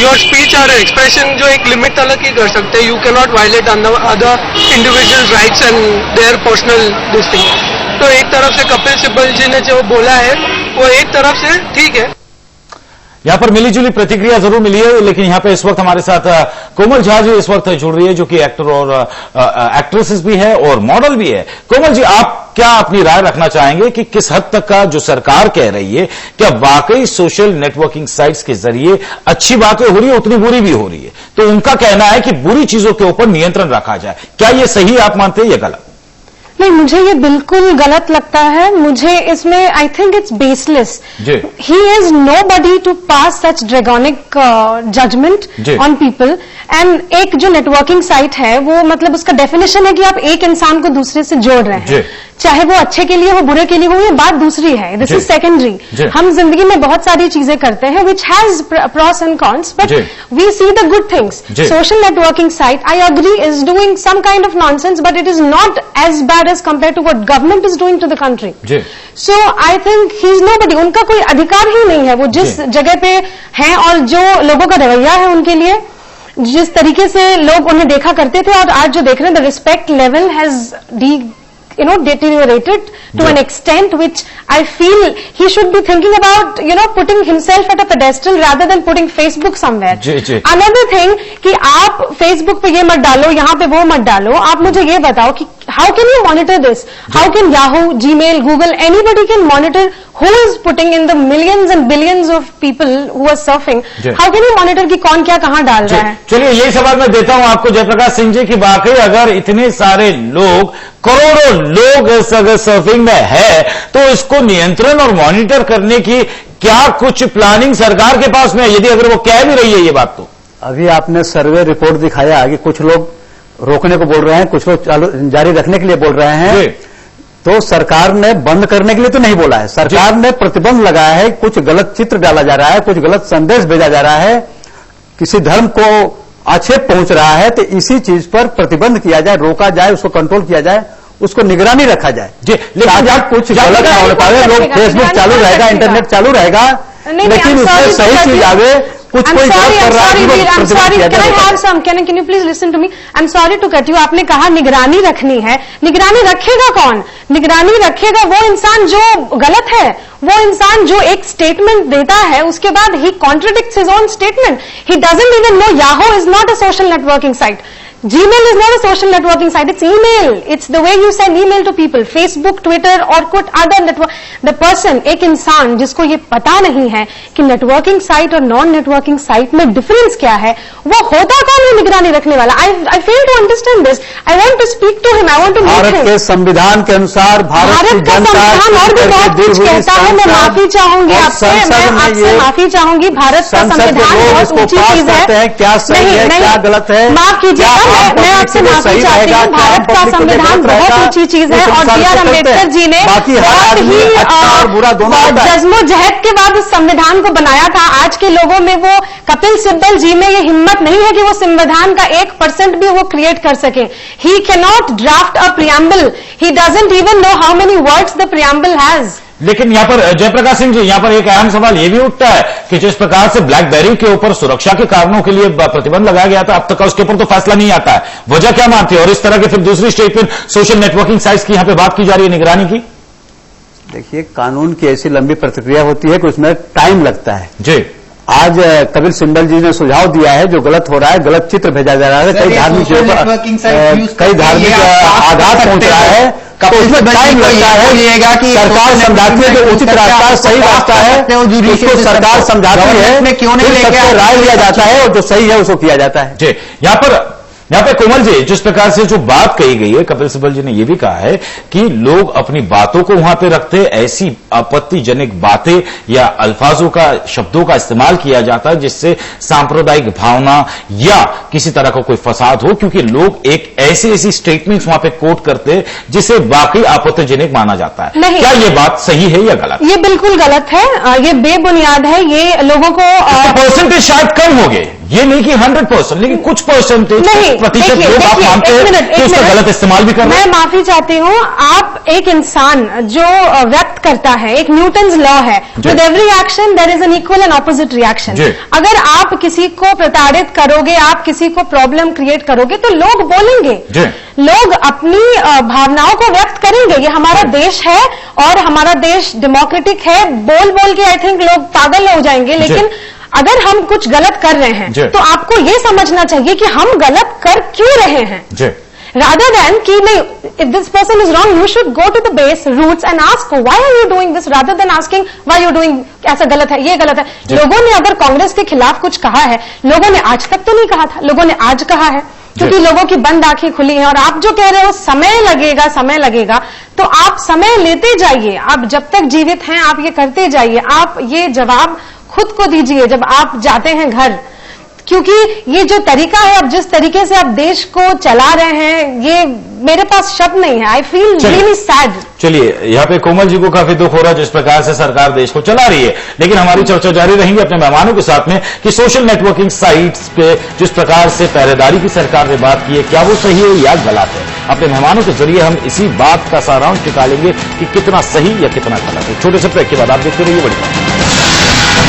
Your speech और expression जो एक लिमिट तक ही कर सकते हैं. You can not violate other individual rights and their personal this thing. तो एक तरफ से कपिल सिब्बल जी ने जो बोला है वो एक तरफ से ठीक है. यहां पर मिलीजुली प्रतिक्रिया जरूर मिली है, लेकिन यहां पे इस वक्त हमारे साथ कोमल झा जी इस वक्त जुड़ रही है, जो कि एक्टर और एक्ट्रेसेस भी है और मॉडल भी है. कोमल जी, आप क्या अपनी राय रखना चाहेंगे कि किस हद तक का जो सरकार कह रही है, क्या वाकई सोशल नेटवर्किंग साइट्स के जरिए अच्छी बातें हो रही है, उतनी बुरी भी हो रही है? तो उनका कहना है कि बुरी चीजों के ऊपर नियंत्रण रखा जाए. क्या यह सही आप मानते हैं या गलत? नहीं, मुझे ये बिल्कुल गलत लगता है. मुझे इसमें I think it's baseless. He is nobody to pass such draconian judgment on people. And एक जो नेटवर्किंग साइट है वो मतलब उसका डेफिनेशन है कि आप एक इंसान को दूसरे से जोड़ रहे हैं, चाहे वो अच्छे के लिए हो बुरे के लिए हो, ये बात दूसरी है. This is secondary. हम जिंदगी में बहुत सारी चीजें करते हैं which has pros and cons, but we see the good things. Social networking site, I agree, is doing some kind of nonsense, but it is not as bad as compare to what government is doing to the country. So I think he is nobody. उनका कोई अधिकार ही नहीं है. वो जिस जगह पे हैं और जो लोगों का रवैया है उनके लिए, जिस तरीके से लोग उन्हें देखा करते थे और आज जो देख रहे हैं, the respect level has deteriorated to an extent which I feel he should be thinking about, putting himself at a pedestal rather than putting Facebook somewhere. Another thing कि आप Facebook पे ये मत डालो, यहाँ पे वो मत डालो. आप मुझे ये बताओ कि how can you monitor this? How can Yahoo, Gmail, Google, anybody can monitor who is putting in the millions and billions of people who are surfing? How can you monitor कि कौन क्या कहाँ डाल रहा है? चलिए यही सवाल मैं देता हूं आपको जयप्रकाश सिंह जी, की वाकई अगर इतने सारे लोग, करोड़ों लोग अगर सर्फिंग में है, तो इसको नियंत्रण और मॉनिटर करने की क्या कुछ प्लानिंग सरकार के पास में है, यदि अगर वो कह भी रही है ये बात? तो अभी आपने सर्वे रिपोर्ट दिखाया कि कुछ लोग रोकने को बोल रहे हैं, कुछ लोग जारी रखने के लिए बोल रहे हैं. तो सरकार ने बंद करने के लिए तो नहीं बोला है. सरकार ने प्रतिबंध लगाया है. कुछ गलत चित्र डाला जा रहा है, कुछ गलत संदेश भेजा जा रहा है, किसी धर्म को आक्षेप पहुंच रहा है, तो इसी चीज पर प्रतिबंध किया जाए, रोका जाए, उसको कंट्रोल किया जाए, उसको निगरानी रखा जाए. लेकिन जब कुछ गलत ना हो पाए, लोग फेसबुक चालू रहेगा, इंटरनेट चालू रहेगा, लेकिन उसमें सही चीज आवे. कुछ कोई गलत कर रहा है. Can you please listen to me? I am sorry to cut you. आपने कहा निगरानी रखनी है. निगरानी रखेगा कौन? निगरानी रखेगा वो इंसान जो गलत है, वो इंसान जो एक स्टेटमेंट देता है, उसके बाद ही contradicts his own statement. He doesn't even know Yahoo is not a social networking site. Gmail is not a social networking site. It's email. It's the way you send email to people. Facebook, Twitter और कुछ other network. The person, एक इंसान जिसको ये पता नहीं है कि नेटवर्किंग साइट और नॉन नेटवर्किंग साइट में डिफरेंस क्या है, वो होता कौन है निगरानी रखने वाला? I fail to understand this. I want to speak to him. I want to meet him. Bharat के संविधान के अनुसार भारत की जनता और भी बहुत कुछ कहता है. मैं माफी चाहूंगी आपसे, मैं आपसे माफी चाहूंगी. भारत का संविधान बहुत ऊंची चीज है. क्या सही है, क्या गलत है, माफ कीजिएगा, मैं आपसे माफी चाहती हूँ. भारत का संविधान बहुत ऊंची चीज है और बी आर अम्बेडकर जी ने बहुत ही जज्मोजहद के बाद उस संविधान को बनाया था. आज के लोगों में वो कपिल सिब्बल जी में ये हिम्मत नहीं है कि वो संविधान का 1% भी वो क्रिएट कर सके. He can not draft a preamble. He doesn't even know how many words the preamble has. लेकिन यहां पर जयप्रकाश सिंह जी, यहां पर एक अहम सवाल यह भी उठता है कि जिस प्रकार से ब्लैकबेरी के ऊपर सुरक्षा के कारणों के लिए प्रतिबंध लगाया गया था, अब तक उसके ऊपर तो फैसला नहीं आता है. वजह क्या मानते हैं? और इस तरह की फिर दूसरी स्टेटमेंट सोशल नेटवर्किंग साइट्स की यहां पे बात की जा रही है निगरानी की. देखिए, कानून की ऐसी लंबी प्रक्रिया होती है कि उसमें टाइम लगता है. जी, आज कपिल सिब्बल जी ने सुझाव दिया है, जो गलत हो रहा है, गलत चित्र भेजा जा रहा है, कई धार्मिक आघात पहुंच रहा है, तो उसमें टाइम लगता है. सरकार समझाती है कि उचित रास्ता सही रास्ता है, उसको सरकार समझाती है, क्यों राय लिया जाता है और जो सही है उसको किया जाता है. जी, यहाँ पे कोमल जी, जिस प्रकार से जो बात कही गई है, कपिल सिब्बल जी ने यह भी कहा है कि लोग अपनी बातों को वहां पे रखते, ऐसी आपत्तिजनक बातें या अल्फाजों का, शब्दों का इस्तेमाल किया जाता है जिससे सांप्रदायिक भावना या किसी तरह का कोई फसाद हो, क्योंकि लोग एक ऐसी स्टेटमेंट्स वहां पे कोट करते जिसे वाकई आपत्तिजनक माना जाता है. क्या ये बात सही है या गलत? ये बिल्कुल गलत है. ये बेबुनियाद है. ये लोगों को परसेंटेज शायद कम हो गए, ये नहीं कि 100%, लेकिन कुछ परसेंटेज, प्रतिशत लोग आप मानते हैं कि उसका गलत इस्तेमाल भी कर रहे हैं। मैं माफी चाहती हूँ। आप एक इंसान जो व्यक्त करता है, एक न्यूटन्स लॉ है, with every action there is an equal and opposite reaction. अगर आप किसी को प्रताड़ित करोगे, आप किसी को प्रॉब्लम क्रिएट करोगे, तो लोग बोलेंगे, लोग अपनी भावनाओं को व्यक्त करेंगे। ये हमारा देश है और हमारा देश डेमोक्रेटिक है। बोल बोल के आई थिंक लोग पागल हो जाएंगे, लेकिन अगर हम कुछ गलत कर रहे हैं तो आपको ये समझना चाहिए कि हम गलत कर क्यों रहे हैं, rather than कि नहीं, if this person is wrong, you should go to the base roots and ask why are you doing this, rather than asking why you doing, ऐसा गलत है, ये गलत है। लोगों ने अगर कांग्रेस के खिलाफ कुछ कहा है, लोगों ने आज तक तो नहीं कहा था, लोगों ने आज कहा है, क्योंकि लोगों की बंद आंखें खुली हैं। और आप जो कह रहे हो समय लगेगा, तो आप समय लेते जाइए। आप जब तक जीवित हैं आप ये करते जाइए। आप ये जवाब खुद को दीजिए जब आप जाते हैं घर, क्योंकि ये जो तरीका है, अब जिस तरीके से आप देश को चला रहे हैं, ये मेरे पास शब्द नहीं है। I feel really sad. चलिए, यहाँ पे कोमल जी को काफी दुख हो रहा है जिस प्रकार से सरकार देश को चला रही है, लेकिन हमारी चर्चा जारी रहेंगे अपने मेहमानों के साथ में कि सोशल नेटवर्किंग साइट्स पे जिस प्रकार से पहरेदारी की सरकार ने बात की है, क्या वो सही है या गलत है। अपने मेहमानों के जरिए हम इसी बात का सारांश निकालेंगे कि कितना सही या कितना गलत है। छोटे से ब्रेक के बाद आप देखते रहिए बड़ी बात।